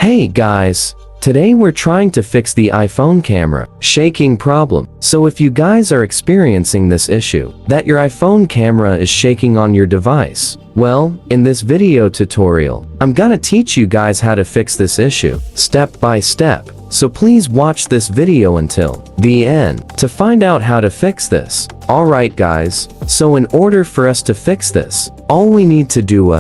Hey guys, today we're trying to fix the iPhone camera shaking problem. So if you guys are experiencing this issue, that your iPhone camera is shaking on your device, well, in this video tutorial, I'm gonna teach you guys how to fix this issue, step by step. So please watch this video until the end to find out how to fix this. Alright guys, so in order for us to fix this, all we need to do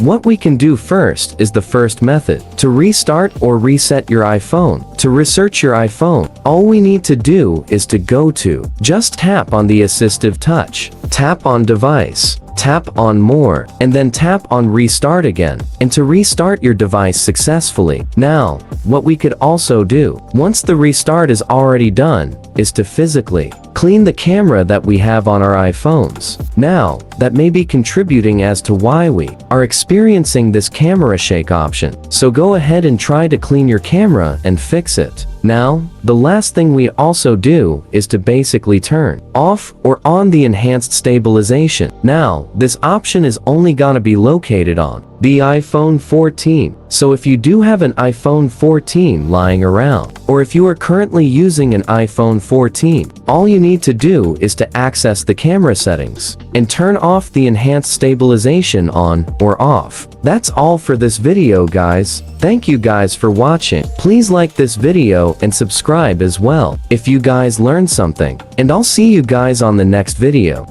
what we can do first is the first method, to restart or reset your iPhone. To research your iPhone, all we need to do is to go to, just tap on the assistive touch, tap on device, tap on more, and then tap on restart again, and to restart your device successfully. Now, what we could also do, once the restart is already done, is to physically clean the camera that we have on our iPhones. Now, that may be contributing as to why we are experiencing this camera shake option. So go ahead and try to clean your camera and fix it. Now, the last thing we also do is to basically turn off or on the enhanced stabilization. Now, this option is only gonna be located on the iPhone 14. So if you do have an iPhone 14 lying around, or if you are currently using an iPhone 14, all you need to do is to access the camera settings and turn off the enhanced stabilization on or off. That's all for this video guys. Thank you guys for watching. Please like this video and subscribe as well if you guys learned something. And I'll see you guys on the next video.